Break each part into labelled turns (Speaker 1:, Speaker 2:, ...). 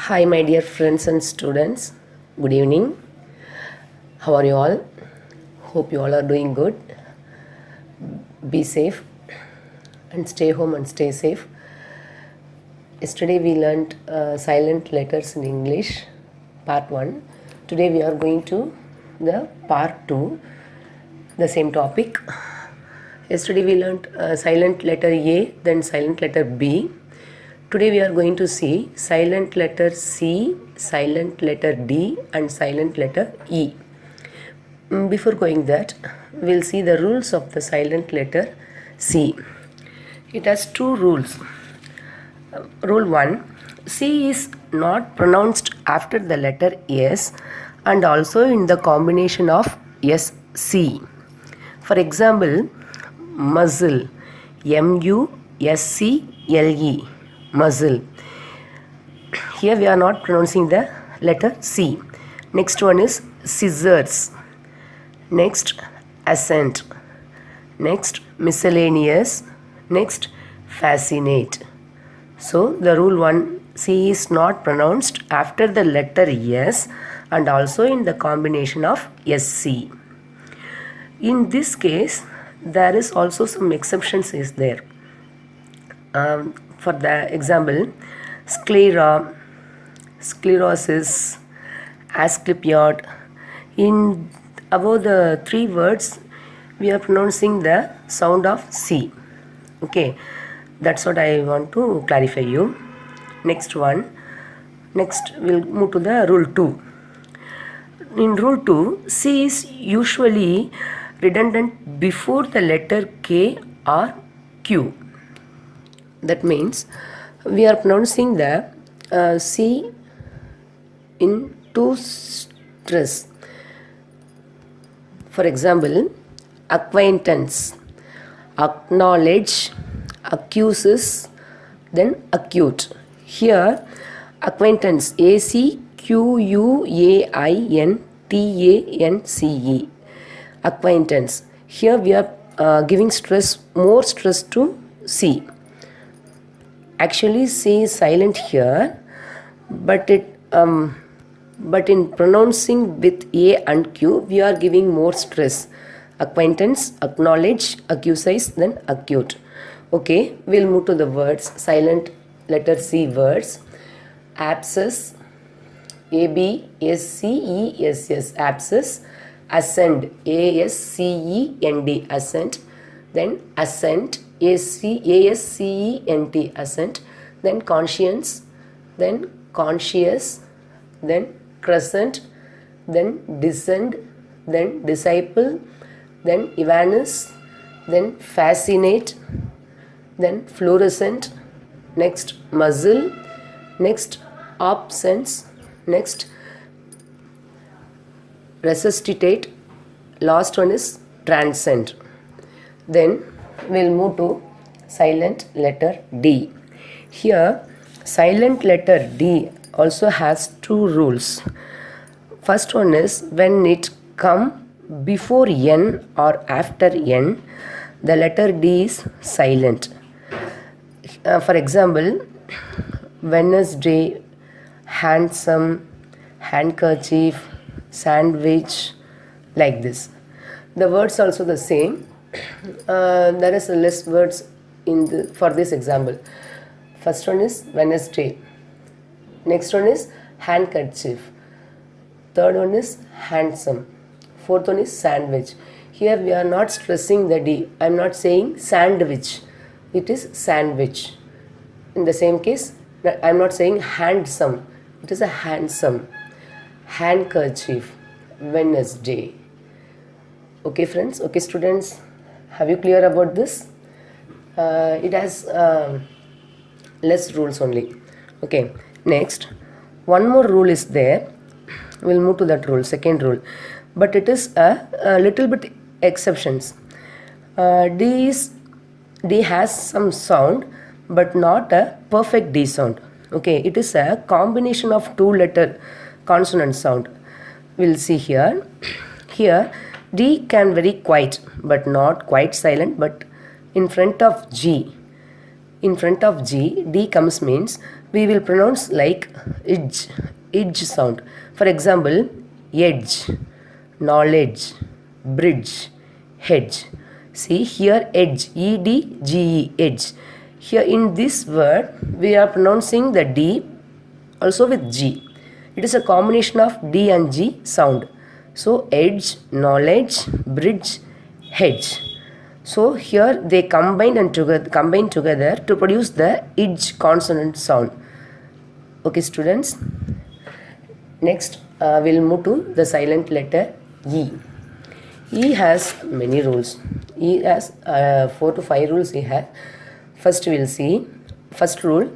Speaker 1: Hi, my dear friends and students. Good evening. How are you all? Hope you all are doing good. Be safe and stay home and stay safe. Yesterday we learned silent letters in English, part 1. Today we are going to the part 2, the same topic. Yesterday we learned silent letter A, then silent letter B. Today we are going to see silent letter C, silent letter D and silent letter E. Before going that, we'll see the rules of the silent letter C. It has two rules. Rule 1, C is not pronounced after the letter S and also in the combination of SC. For example, muzzle, M-U-S-C-L-E, muzzle. Here we are not pronouncing the letter C. Next one is scissors. Next, ascent. Next, miscellaneous. Next, fascinate. So the rule 1, C is not pronounced after the letter S and also in the combination of SC. In this case, there is also some exceptions is there. For the example, sclera, sclerosis, asclepiad. In above the three words, we are pronouncing the sound of C. Okay, that's what I want to clarify you. Next one. Next, we'll move to the rule 2. In rule 2, C is usually redundant before the letter K or Q. That means we are pronouncing the C in two stress. For example, acquaintance, acknowledge, accuses, then acute. Here, acquaintance, A-C-Q-U-A-I-N-T-A-N-C-E, acquaintance. Here we are giving more stress to C. Actually, C is silent here, but in pronouncing with A and Q, we are giving more stress. Acquaintance, acknowledge, accuses, then acute. Okay, we'll move to the words, silent letter C words. Abscess, A-B-S-C-E-S-S, abscess. Ascend, A-S-C-E-N-D, ascent. Then ascent, A-S-C-E-N-T, ascent. Then conscience, then conscious, then crescent, then descend, then disciple, then Evanus, then fascinate, then fluorescent, next muzzle, next absence, next resuscitate, last one is transcend. Then we'll move to silent letter D. Here, silent letter D also has two rules. First one is when it come before N or after N, the letter D is silent. For example, Wednesday, handsome, handkerchief, sandwich, like this. The words also the same. There is less words for this example. First one is Wednesday. Next one is handkerchief. Third one is handsome. Fourth one is sandwich. Here we are not stressing the D. I am not saying sandwich. It is sandwich. In the same case, I am not saying handsome. It is a handsome. Handkerchief. Wednesday. Okay friends, okay students, have you clear about this? It has less rules only. Okay, next, one more rule is there. We'll move to that rule, second rule. But it is a little bit exceptions. D has some sound but not a perfect D sound. Okay, it is a combination of two letter consonant sound. We'll see here. Here, D can very quiet but not quite silent, but in front of G, D comes means we will pronounce like edge sound. For example, edge, knowledge, bridge, hedge. See here, edge, edge, edge. Here in this word we are pronouncing the D also with G. It is a combination of D and G sound. So edge, knowledge, bridge, hedge. So here they combine together to produce the edge consonant sound. Okay, students. Next, we'll move to the silent letter E. E has many rules. E has 4 to 5 rules. E has. First, we'll see. First rule: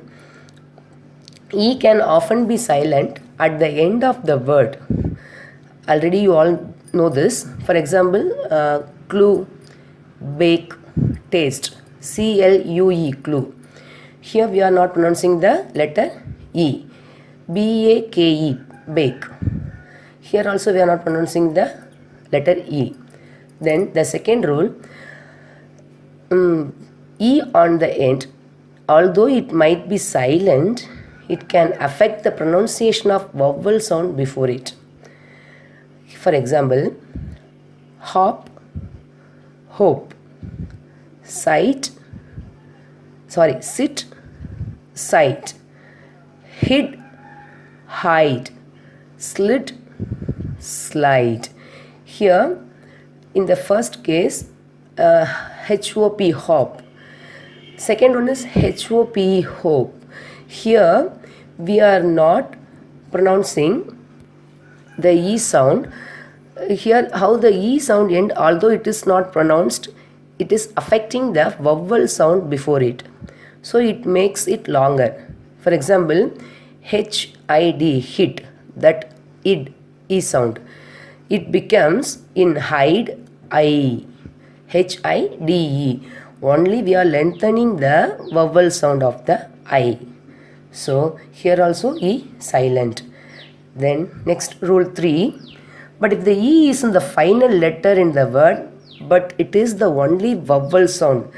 Speaker 1: E can often be silent at the end of the word. Already you all know this. For example, clue, bake, taste. CLUE, clue. Here we are not pronouncing the letter E. BAKE, bake. Here also we are not pronouncing the letter E. Then the second rule, E on the end, although it might be silent, it can affect the pronunciation of vowel sound before it. For example, hop, hope, sit, sight, hid, hide, slid, slide. Here, in the first case, HOP, hop. Second one is HOP, hope. Here, we are not pronouncing the E sound. Here, how the E sound end, although it is not pronounced, it is affecting the vowel sound before it. So, it makes it longer. For example, HID, hid, that id, E sound. It becomes in hide, I, HIDE. Only we are lengthening the vowel sound of the I. So, here also E silent. Then next rule 3. But if the E is in the final letter in the word, but it is the only vowel sound,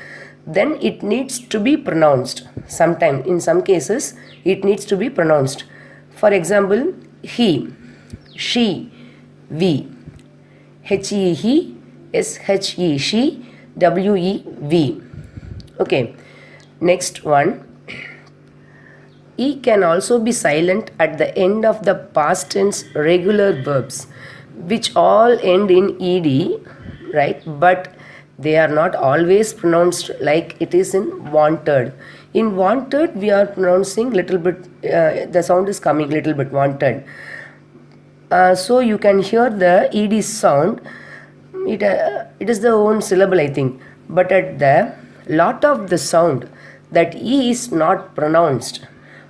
Speaker 1: then it needs to be pronounced. Sometimes, in some cases, it needs to be pronounced. For example, he, she, we, HE, he, SHE, she, WE, we. Okay, next one. E can also be silent at the end of the past tense regular verbs, which all end in ed, right? But they are not always pronounced like it is in wanted. In wanted, we are pronouncing little bit, the sound is coming little bit, wanted. So you can hear the ed sound. It is the own syllable, I think. But at the lot of the sound, that E is not pronounced.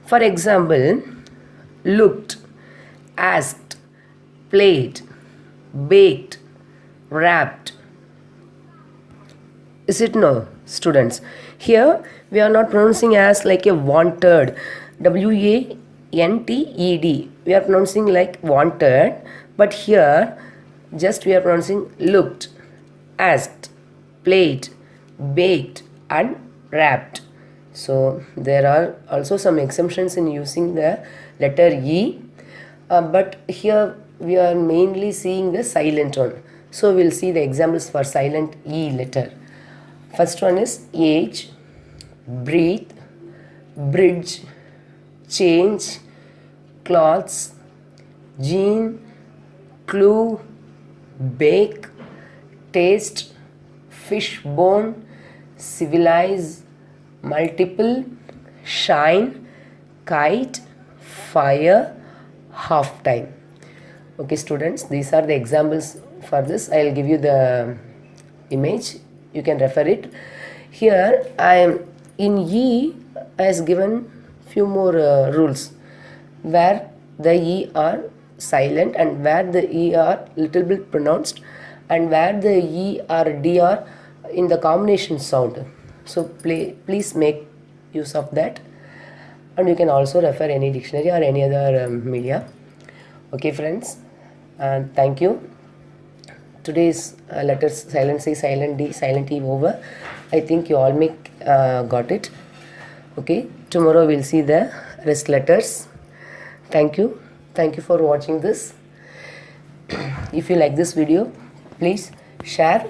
Speaker 1: For example, looked, asked, played, baked, wrapped. Is it no, students? Here we are not pronouncing as like a wanted, WANTED. We are pronouncing like wanted, but here just we are pronouncing looked, asked, played, baked and wrapped. So there are also some exemptions in using the letter E, but here we are mainly seeing the silent one. So we'll see the examples for silent E letter. First one is age, breathe, bridge, change, clothes, gene, clue, bake, taste, fish bone, civilize, multiple, shine, kite, fire, half time. Okay, students, these are the examples for this. I will give you the image. You can refer it. Here I am in E has given few more rules where the E are silent and where the E are little bit pronounced and where the E or D are in the combination sound. So please make use of that, and you can also refer any dictionary or any other media. Okay friends, thank you. Today's letters silent C, silent D, silent E over. I think you all got it. Okay, tomorrow we'll see the rest letters. Thank you for watching this. If you like this video, please share,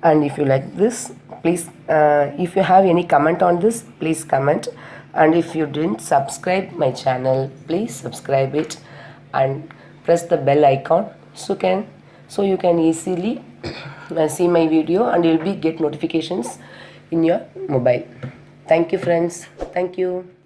Speaker 1: and if you like this, please if you have any comment on this, please comment, and if you didn't subscribe my channel, please subscribe it and press the bell icon so you can easily see my video, and you'll be get notifications in your mobile. Thank you friends. Thank you.